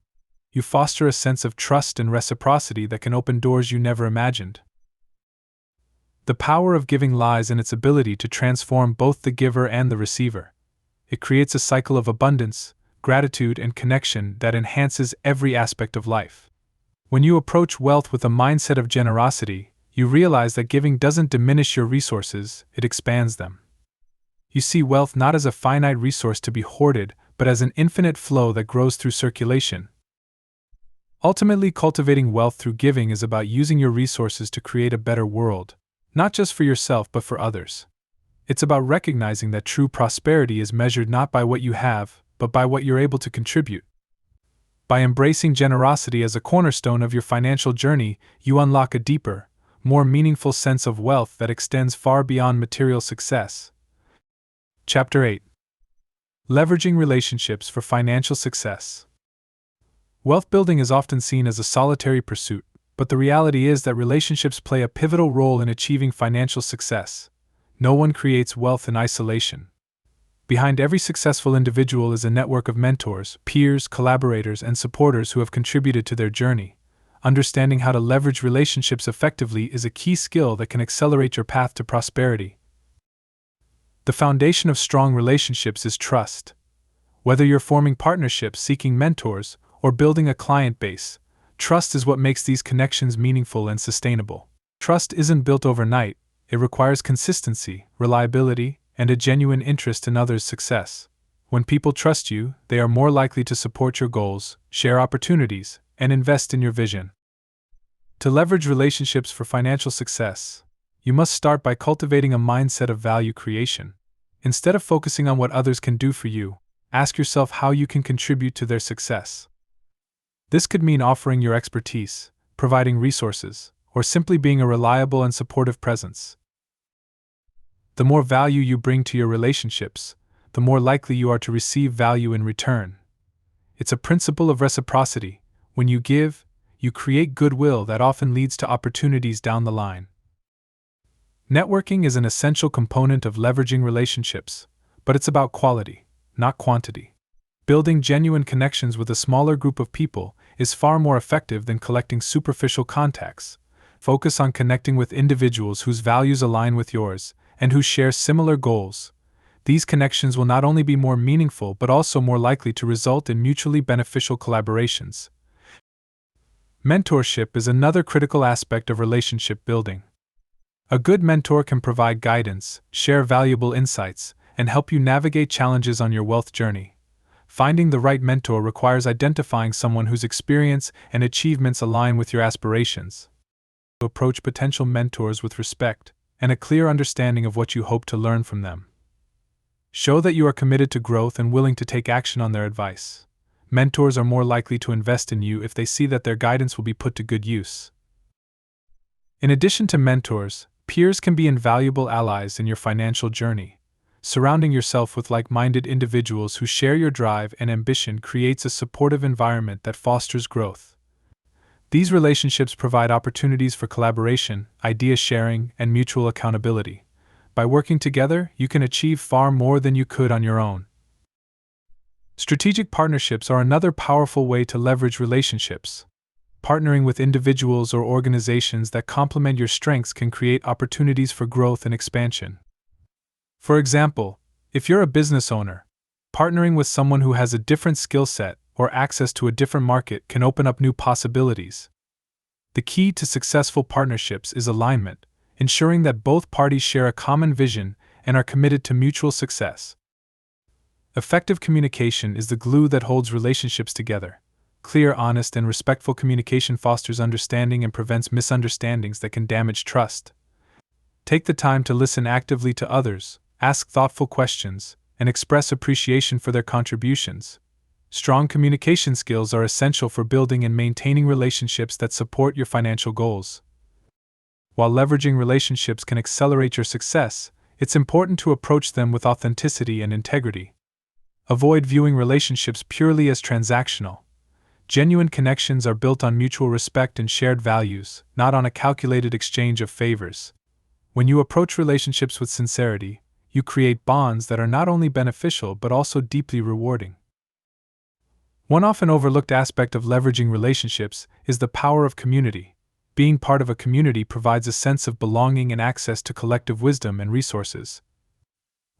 you foster a sense of trust and reciprocity that can open doors you never imagined. The power of giving lies in its ability to transform both the giver and the receiver. It creates a cycle of abundance, gratitude, and connection that enhances every aspect of life. When you approach wealth with a mindset of generosity, you realize that giving doesn't diminish your resources, it expands them. You see wealth not as a finite resource to be hoarded, but as an infinite flow that grows through circulation. Ultimately, cultivating wealth through giving is about using your resources to create a better world, not just for yourself but for others. It's about recognizing that true prosperity is measured not by what you have, but by what you're able to contribute. By embracing generosity as a cornerstone of your financial journey, you unlock a deeper, more meaningful sense of wealth that extends far beyond material success. Chapter 8. Leveraging relationships for financial success. Wealth building is often seen as a solitary pursuit, but the reality is that relationships play a pivotal role in achieving financial success. No one creates wealth in isolation. Behind every successful individual is a network of mentors, peers, collaborators, and supporters who have contributed to their journey. Understanding how to leverage relationships effectively is a key skill that can accelerate your path to prosperity. The foundation of strong relationships is trust. Whether you're forming partnerships, seeking mentors, or building a client base, trust is what makes these connections meaningful and sustainable. Trust isn't built overnight, it requires consistency, reliability, and a genuine interest in others' success. When people trust you, they are more likely to support your goals, share opportunities, and invest in your vision. To leverage relationships for financial success, you must start by cultivating a mindset of value creation. Instead of focusing on what others can do for you, ask yourself how you can contribute to their success. This could mean offering your expertise, providing resources, or simply being a reliable and supportive presence. The more value you bring to your relationships, the more likely you are to receive value in return. It's a principle of reciprocity. When you give, you create goodwill that often leads to opportunities down the line. Networking is an essential component of leveraging relationships, but it's about quality, not quantity. Building genuine connections with a smaller group of people is far more effective than collecting superficial contacts. Focus on connecting with individuals whose values align with yours and who share similar goals. These connections will not only be more meaningful but also more likely to result in mutually beneficial collaborations. Mentorship is another critical aspect of relationship building. A good mentor can provide guidance, share valuable insights, and help you navigate challenges on your wealth journey. Finding the right mentor requires identifying someone whose experience and achievements align with your aspirations. Approach potential mentors with respect and a clear understanding of what you hope to learn from them. Show that you are committed to growth and willing to take action on their advice. Mentors are more likely to invest in you if they see that their guidance will be put to good use. In addition to mentors, peers can be invaluable allies in your financial journey. Surrounding yourself with like-minded individuals who share your drive and ambition creates a supportive environment that fosters growth. These relationships provide opportunities for collaboration, idea sharing, and mutual accountability. By working together, you can achieve far more than you could on your own. Strategic partnerships are another powerful way to leverage relationships. Partnering with individuals or organizations that complement your strengths can create opportunities for growth and expansion. For example, if you're a business owner, partnering with someone who has a different skill set or access to a different market can open up new possibilities. The key to successful partnerships is alignment, ensuring that both parties share a common vision and are committed to mutual success. Effective communication is the glue that holds relationships together. Clear, honest, and respectful communication fosters understanding and prevents misunderstandings that can damage trust. Take the time to listen actively to others, ask thoughtful questions, and express appreciation for their contributions. Strong communication skills are essential for building and maintaining relationships that support your financial goals. While leveraging relationships can accelerate your success, it's important to approach them with authenticity and integrity. Avoid viewing relationships purely as transactional. Genuine connections are built on mutual respect and shared values, not on a calculated exchange of favors. When you approach relationships with sincerity, you create bonds that are not only beneficial but also deeply rewarding. One often overlooked aspect of leveraging relationships is the power of community. Being part of a community provides a sense of belonging and access to collective wisdom and resources.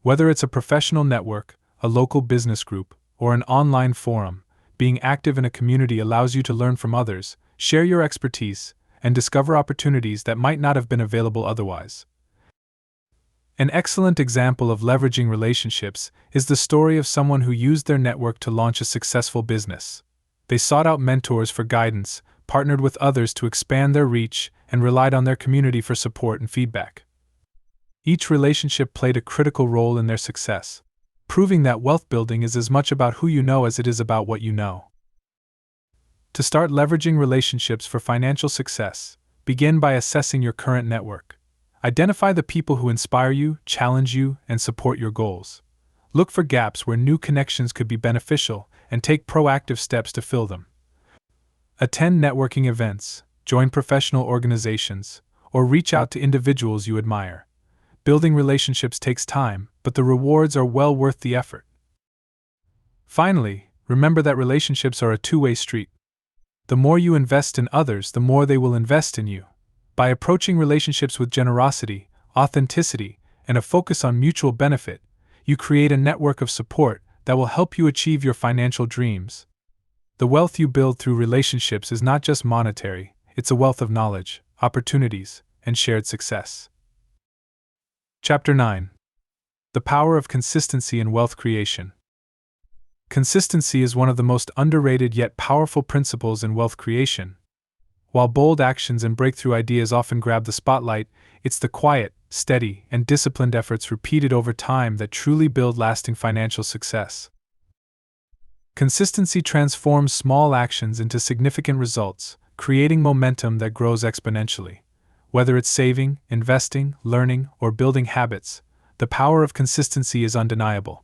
Whether it's a professional network, a local business group, or an online forum, being active in a community allows you to learn from others, share your expertise, and discover opportunities that might not have been available otherwise. An excellent example of leveraging relationships is the story of someone who used their network to launch a successful business. They sought out mentors for guidance, partnered with others to expand their reach, and relied on their community for support and feedback. Each relationship played a critical role in their success, proving that wealth building is as much about who you know as it is about what you know. To start leveraging relationships for financial success, begin by assessing your current network. Identify the people who inspire you, challenge you, and support your goals. Look for gaps where new connections could be beneficial and take proactive steps to fill them. Attend networking events, join professional organizations, or reach out to individuals you admire. Building relationships takes time, but the rewards are well worth the effort. Finally, remember that relationships are a two-way street. The more you invest in others, the more they will invest in you. By approaching relationships with generosity, authenticity, and a focus on mutual benefit, you create a network of support that will help you achieve your financial dreams. The wealth you build through relationships is not just monetary, it's a wealth of knowledge, opportunities, and shared success. Chapter 9. The Power of Consistency in Wealth Creation. Consistency is one of the most underrated yet powerful principles in wealth creation. While bold actions and breakthrough ideas often grab the spotlight, it's the quiet, steady, and disciplined efforts repeated over time that truly build lasting financial success. Consistency transforms small actions into significant results, creating momentum that grows exponentially. Whether it's saving, investing, learning, or building habits, the power of consistency is undeniable.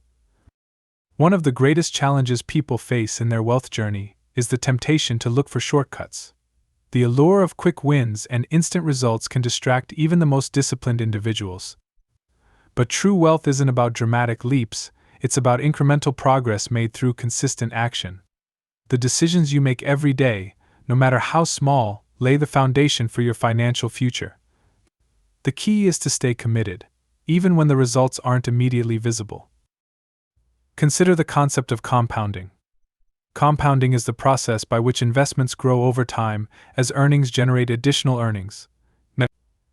One of the greatest challenges people face in their wealth journey is the temptation to look for shortcuts. The allure of quick wins and instant results can distract even the most disciplined individuals. But true wealth isn't about dramatic leaps, it's about incremental progress made through consistent action. The decisions you make every day, no matter how small, lay the foundation for your financial future. The key is to stay committed, even when the results aren't immediately visible. Consider the concept of compounding. Compounding is the process by which investments grow over time as earnings generate additional earnings.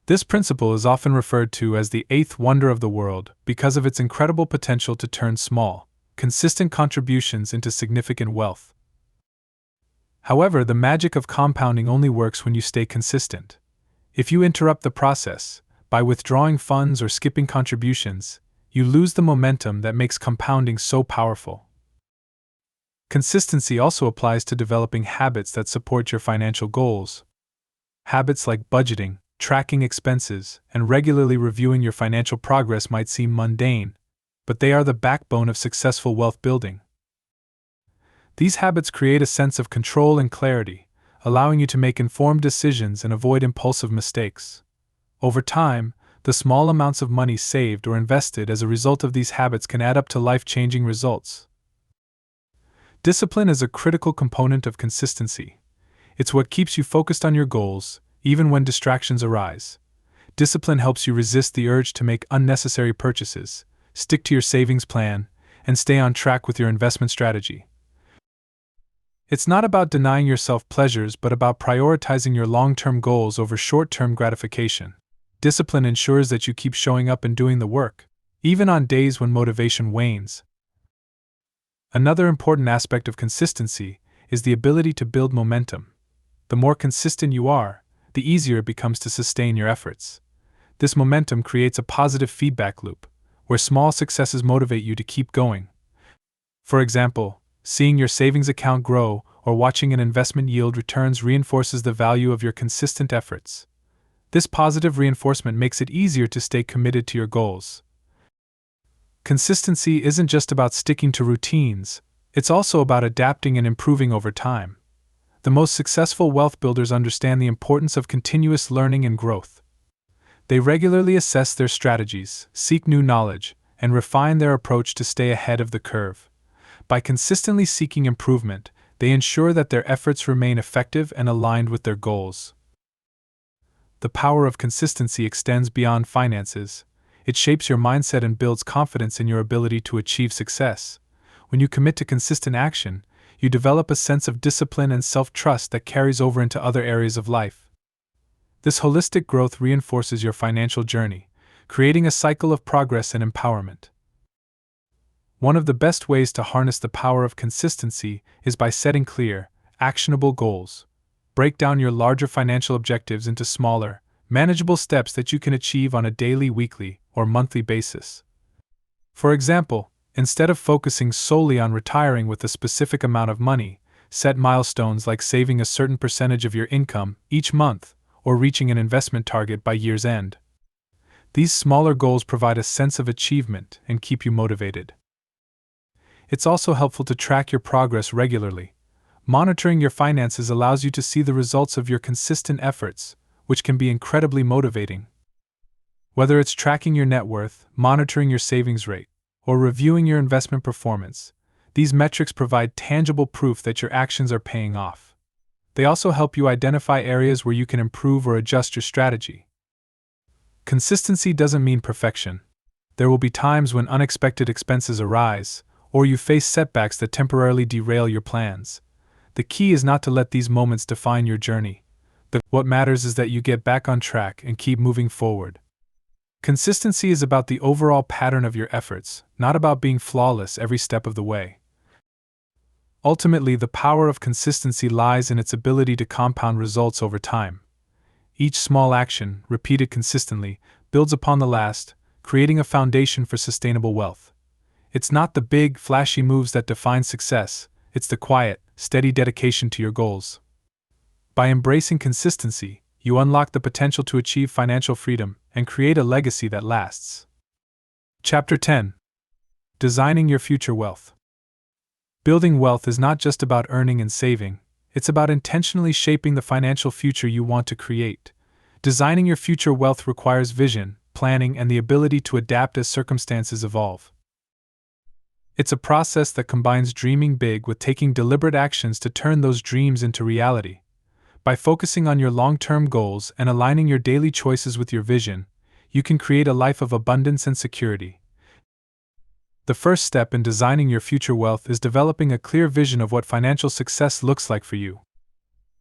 This principle is often referred to as the eighth wonder of the world because of its incredible potential to turn small, consistent contributions into significant wealth. However, the magic of compounding only works when you stay consistent. If you interrupt the process, by withdrawing funds or skipping contributions, you lose the momentum that makes compounding so powerful. Consistency also applies to developing habits that support your financial goals. Habits like budgeting, tracking expenses, and regularly reviewing your financial progress might seem mundane, but they are the backbone of successful wealth building. These habits create a sense of control and clarity, allowing you to make informed decisions and avoid impulsive mistakes. Over time, the small amounts of money saved or invested as a result of these habits can add up to life-changing results. Discipline is a critical component of consistency. It's what keeps you focused on your goals, even when distractions arise. Discipline helps you resist the urge to make unnecessary purchases, stick to your savings plan, and stay on track with your investment strategy. It's not about denying yourself pleasures but about prioritizing your long-term goals over short-term gratification. Discipline ensures that you keep showing up and doing the work, even on days when motivation wanes. Another important aspect of consistency is the ability to build momentum. The more consistent you are, the easier it becomes to sustain your efforts. This momentum creates a positive feedback loop, where small successes motivate you to keep going. For example, seeing your savings account grow or watching an investment yield returns reinforces the value of your consistent efforts. This positive reinforcement makes it easier to stay committed to your goals. Consistency isn't just about sticking to routines, it's also about adapting and improving over time. The most successful wealth builders understand the importance of continuous learning and growth. They regularly assess their strategies, seek new knowledge, and refine their approach to stay ahead of the curve. By consistently seeking improvement, they ensure that their efforts remain effective and aligned with their goals. The power of consistency extends beyond finances. It shapes your mindset and builds confidence in your ability to achieve success. When you commit to consistent action, you develop a sense of discipline and self-trust that carries over into other areas of life. This holistic growth reinforces your financial journey, creating a cycle of progress and empowerment. One of the best ways to harness the power of consistency is by setting clear, actionable goals. Break down your larger financial objectives into smaller, manageable steps that you can achieve on a daily, weekly, or monthly basis. For example, instead of focusing solely on retiring with a specific amount of money, set milestones like saving a certain percentage of your income each month or reaching an investment target by year's end. These smaller goals provide a sense of achievement and keep you motivated. It's also helpful to track your progress regularly. Monitoring your finances allows you to see the results of your consistent efforts, which can be incredibly motivating. Whether it's tracking your net worth, monitoring your savings rate, or reviewing your investment performance, these metrics provide tangible proof that your actions are paying off. They also help you identify areas where you can improve or adjust your strategy. Consistency doesn't mean perfection. There will be times when unexpected expenses arise, or you face setbacks that temporarily derail your plans. The key is not to let these moments define your journey. What matters is that you get back on track and keep moving forward. Consistency is about the overall pattern of your efforts, not about being flawless every step of the way. Ultimately, the power of consistency lies in its ability to compound results over time. Each small action, repeated consistently, builds upon the last, creating a foundation for sustainable wealth. It's not the big, flashy moves that define success, it's the quiet, steady dedication to your goals. By embracing consistency, you unlock the potential to achieve financial freedom and create a legacy that lasts. Chapter 10. Designing your future wealth. Building wealth is not just about earning and saving, it's about intentionally shaping the financial future you want to create. Designing your future wealth requires vision, planning, and the ability to adapt as circumstances evolve. It's a process that combines dreaming big with taking deliberate actions to turn those dreams into reality. By focusing on your long-term goals and aligning your daily choices with your vision, you can create a life of abundance and security. The first step in designing your future wealth is developing a clear vision of what financial success looks like for you.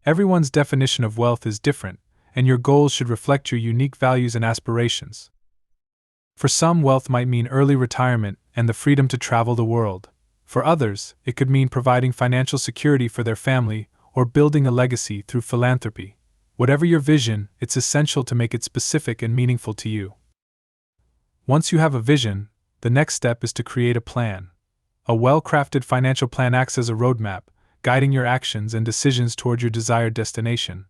Everyone's definition of wealth is different, and your goals should reflect your unique values and aspirations. For some, wealth might mean early retirement and the freedom to travel the world. For others, it could mean providing financial security for their family or building a legacy through philanthropy. Whatever your vision, it's essential to make it specific and meaningful to you. Once you have a vision, the next step is to create a plan. A well-crafted financial plan acts as a roadmap, guiding your actions and decisions toward your desired destination.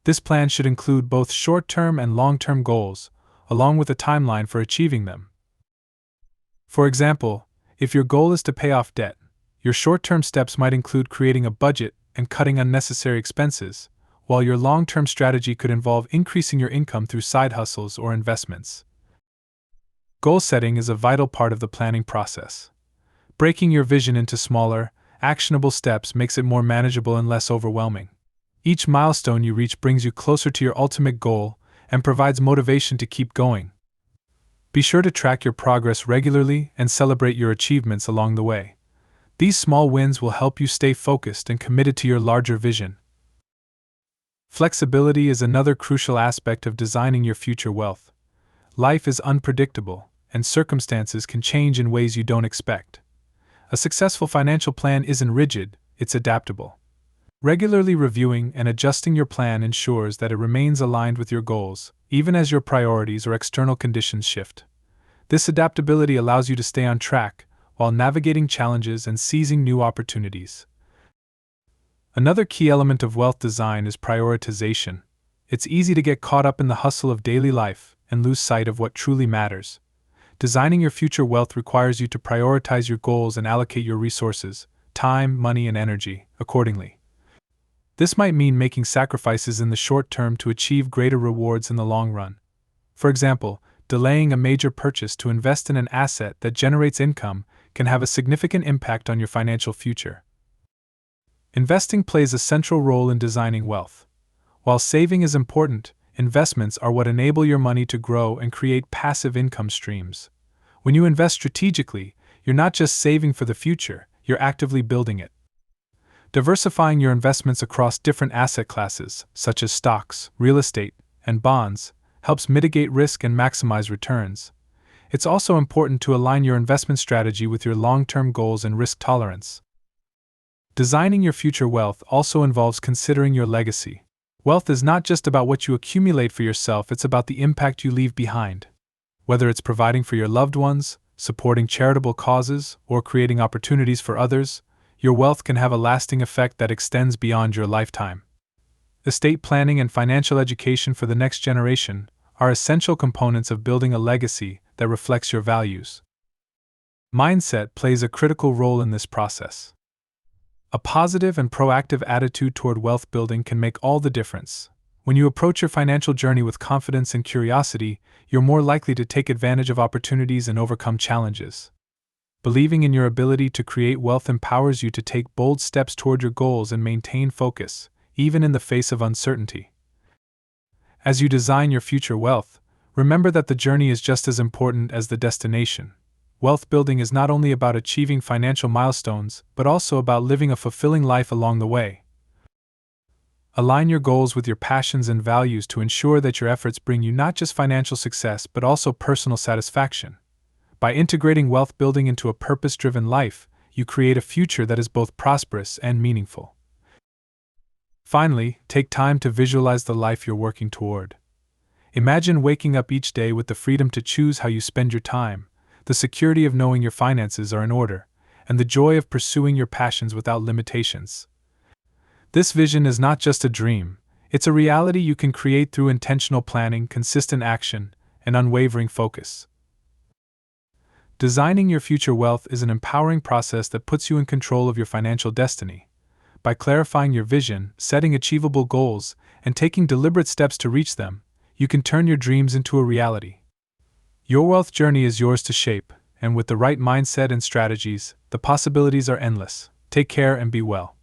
This plan should include both short-term and long-term goals, along with a timeline for achieving them. For example, if your goal is to pay off debt, your short-term steps might include creating a budget and cutting unnecessary expenses, while your long-term strategy could involve increasing your income through side hustles or investments. Goal setting is a vital part of the planning process. Breaking your vision into smaller, actionable steps makes it more manageable and less overwhelming. Each milestone you reach brings you closer to your ultimate goal and provides motivation to keep going. Be sure to track your progress regularly and celebrate your achievements along the way. These small wins will help you stay focused and committed to your larger vision. Flexibility is another crucial aspect of designing your future wealth. Life is unpredictable, and circumstances can change in ways you don't expect. A successful financial plan isn't rigid, it's adaptable. Regularly reviewing and adjusting your plan ensures that it remains aligned with your goals, even as your priorities or external conditions shift. This adaptability allows you to stay on track while navigating challenges and seizing new opportunities. Another key element of wealth design is prioritization. It's easy to get caught up in the hustle of daily life and lose sight of what truly matters. Designing your future wealth requires you to prioritize your goals and allocate your resources, time, money, and energy, accordingly. This might mean making sacrifices in the short term to achieve greater rewards in the long run. For example, delaying a major purchase to invest in an asset that generates income can have a significant impact on your financial future. Investing plays a central role in designing wealth. While saving is important, investments are what enable your money to grow and create passive income streams. When you invest strategically, you're not just saving for the future, you're actively building it. Diversifying your investments across different asset classes, such as stocks, real estate, and bonds, helps mitigate risk and maximize returns. It's also important to align your investment strategy with your long-term goals and risk tolerance. Designing your future wealth also involves considering your legacy. Wealth is not just about what you accumulate for yourself, it's about the impact you leave behind. Whether it's providing for your loved ones, supporting charitable causes, or creating opportunities for others, your wealth can have a lasting effect that extends beyond your lifetime. Estate planning and financial education for the next generation are essential components of building a legacy that reflects your values. Mindset plays a critical role in this process. A positive and proactive attitude toward wealth building can make all the difference. When you approach your financial journey with confidence and curiosity, you're more likely to take advantage of opportunities and overcome challenges. Believing in your ability to create wealth empowers you to take bold steps toward your goals and maintain focus, even in the face of uncertainty. As you design your future wealth, remember that the journey is just as important as the destination. Wealth building is not only about achieving financial milestones, but also about living a fulfilling life along the way. Align your goals with your passions and values to ensure that your efforts bring you not just financial success but also personal satisfaction. By integrating wealth building into a purpose-driven life, you create a future that is both prosperous and meaningful. Finally, take time to visualize the life you're working toward. Imagine waking up each day with the freedom to choose how you spend your time, the security of knowing your finances are in order, and the joy of pursuing your passions without limitations. This vision is not just a dream, it's a reality you can create through intentional planning, consistent action, and unwavering focus. Designing your future wealth is an empowering process that puts you in control of your financial destiny. By clarifying your vision, setting achievable goals, and taking deliberate steps to reach them, you can turn your dreams into a reality. Your wealth journey is yours to shape, and with the right mindset and strategies, the possibilities are endless. Take care and be well.